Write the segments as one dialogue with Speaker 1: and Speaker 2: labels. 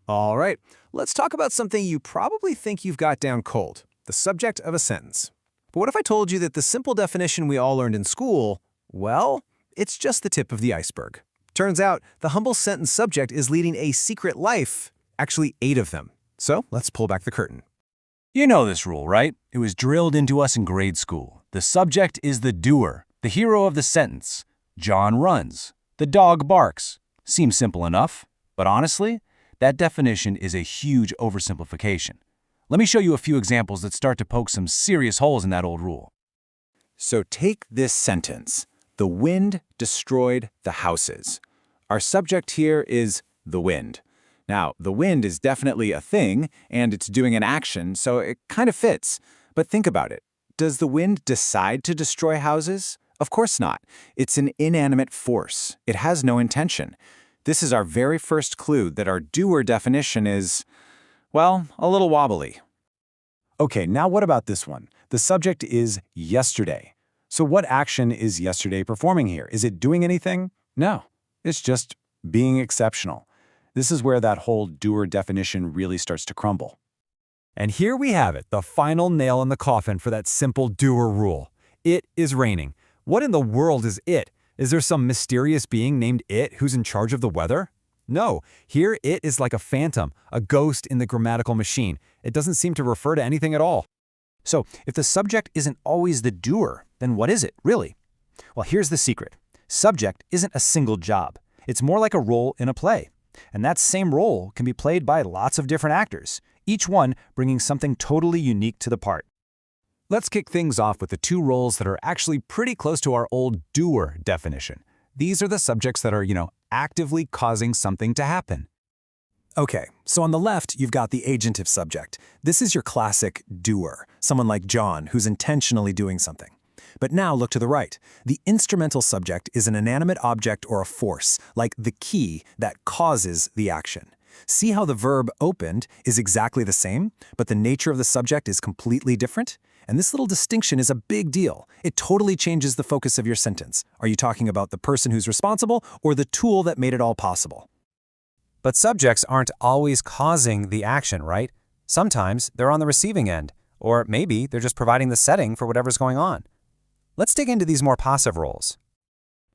Speaker 1: All right, let's talk about something you probably think you've got down cold, the subject of a sentence. But what if I told you that the simple definition we all learned in school, well, it's just the tip of the iceberg. Turns out the humble sentence subject is leading a secret life, actually 8 of them. So let's pull back the curtain.
Speaker 2: You know this rule, right? It was drilled into us in grade school. The subject is the doer, the hero of the sentence. John runs. The dog barks. Seems simple enough, but honestly, that definition is a huge oversimplification. Let me show you a few examples that start to poke some serious holes in that old rule.
Speaker 3: So take this sentence. The wind destroyed the houses. Our subject here is the wind. Now, the wind is definitely a thing, and it's doing an action, so it kind of fits. But think about it. Does the wind decide to destroy houses? Of course not. It's an inanimate force. It has no intention. This is our very first clue that our doer definition is, well, a little wobbly.
Speaker 4: Okay, now what about this one? The subject is yesterday. So what action is yesterday performing here? Is it doing anything? No, it's just being exceptional. This is where that whole doer definition really starts to crumble.
Speaker 5: And here we have it, the final nail in the coffin for that simple doer rule. It is raining. What in the world is it? Is there some mysterious being named It who's in charge of the weather? No, here it is like a phantom, a ghost in the grammatical machine. It doesn't seem to refer to anything at all.
Speaker 2: So, if the subject isn't always the doer, then what is it, really? Well, here's the secret. Subject isn't a single job. It's more like a role in a play. And that same role can be played by lots of different actors, each one bringing something totally unique to the part.
Speaker 5: Let's kick things off with the 2 roles that are actually pretty close to our old doer definition. These are the subjects that are, actively causing something to happen.
Speaker 1: Okay, so on the left, you've got the agentive subject. This is your classic doer, someone like John who's intentionally doing something. But now look to the right. The instrumental subject is an inanimate object or a force, like the key that causes the action. See how the verb opened is exactly the same, but the nature of the subject is completely different? And this little distinction is a big deal. It totally changes the focus of your sentence. Are you talking about the person who's responsible or the tool that made it all possible?
Speaker 6: But subjects aren't always causing the action, right? Sometimes they're on the receiving end, or maybe they're just providing the setting for whatever's going on. Let's dig into these more passive roles.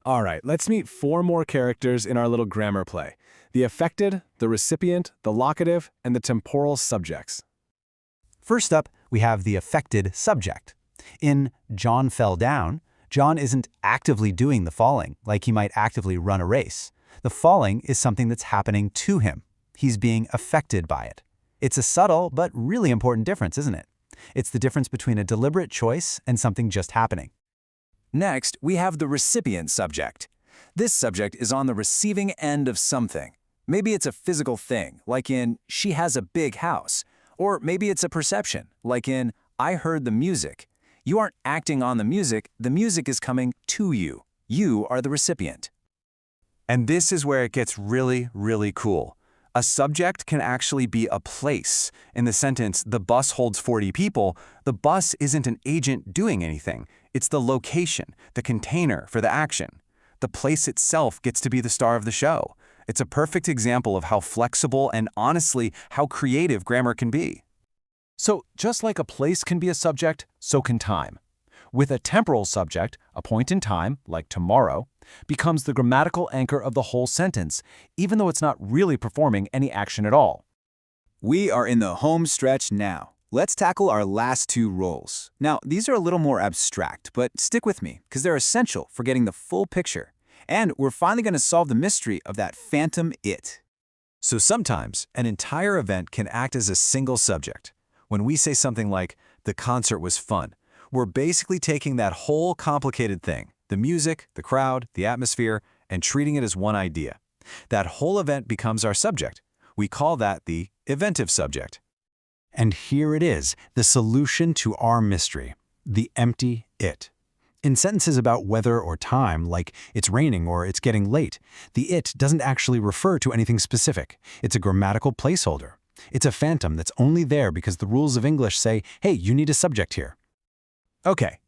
Speaker 7: All right, let's meet 4 more characters in our little grammar play. The affected, the recipient, the locative, and the temporal subjects.
Speaker 5: First up, we have the affected subject. In John fell down, John isn't actively doing the falling, like he might actively run a race. The falling is something that's happening to him. He's being affected by it. It's a subtle but really important difference, isn't it? It's the difference between a deliberate choice and something just happening.
Speaker 3: Next, we have the recipient subject. This subject is on the receiving end of something. Maybe it's a physical thing, like in she has a big house. Or maybe it's a perception, like in I heard the music. You aren't acting on the music is coming to you. You are the recipient.
Speaker 2: And this is where it gets really, really cool. A subject can actually be a place. In the sentence, the bus holds 40 people, the bus isn't an agent doing anything. It's the location, the container for the action. The place itself gets to be the star of the show. It's a perfect example of how flexible and honestly, how creative grammar can be.
Speaker 5: So just like a place can be a subject, so can time. With a temporal subject, a point in time, like tomorrow, becomes the grammatical anchor of the whole sentence, even though it's not really performing any action at all.
Speaker 3: We are in the home stretch now. Let's tackle our last 2 roles. Now, these are a little more abstract, but stick with me, because they're essential for getting the full picture. And we're finally going to solve the mystery of that phantom it.
Speaker 1: So sometimes, an entire event can act as a single subject. When we say something like, the concert was fun, we're basically taking that whole complicated thing, the music, the crowd, the atmosphere, and treating it as one idea. That whole event becomes our subject. We call that the eventive subject. And here it is, the solution to our mystery, the empty it. In sentences about weather or time, like it's raining or it's getting late, the it doesn't actually refer to anything specific. It's a grammatical placeholder. It's a phantom that's only there because the rules of English say, hey, you need a subject here. Okay,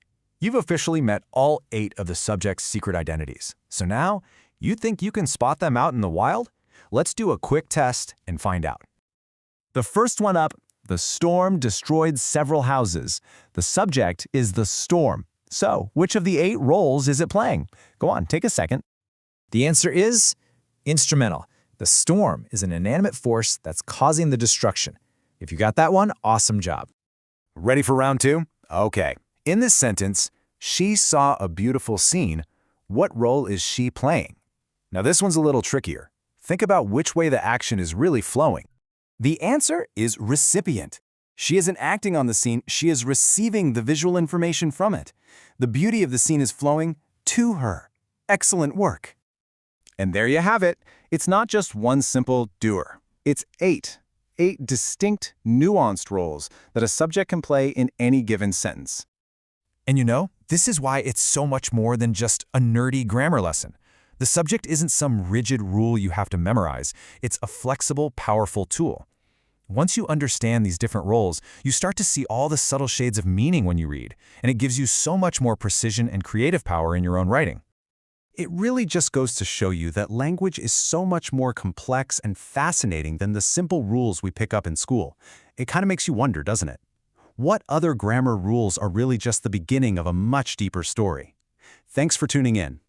Speaker 1: you've officially met all 8 of the subject's secret identities. So now, you think you can spot them out in the wild? Let's do a quick test and find out.
Speaker 2: The first one up, the storm destroyed several houses. The subject is the storm. So, which of the 8 roles is it playing? Go on, take a second.
Speaker 8: The answer is instrumental. The storm is an inanimate force that's causing the destruction. If you got that one, awesome job.
Speaker 2: Ready for round 2? Okay. In this sentence, she saw a beautiful scene. What role is she playing? Now this one's a little trickier. Think about which way the action is really flowing. The answer is recipient. She isn't acting on the scene, she is receiving the visual information from it. The beauty of the scene is flowing to her. Excellent work. And there you have it. It's not just one simple doer. It's 8 distinct, nuanced roles that a subject can play in any given sentence.
Speaker 1: And you know, this is why it's so much more than just a nerdy grammar lesson. The subject isn't some rigid rule you have to memorize. It's a flexible, powerful tool. Once you understand these different roles, you start to see all the subtle shades of meaning when you read, and it gives you so much more precision and creative power in your own writing.
Speaker 2: It really just goes to show you that language is so much more complex and fascinating than the simple rules we pick up in school. It kind of makes you wonder, doesn't it? What other grammar rules are really just the beginning of a much deeper story? Thanks for tuning in.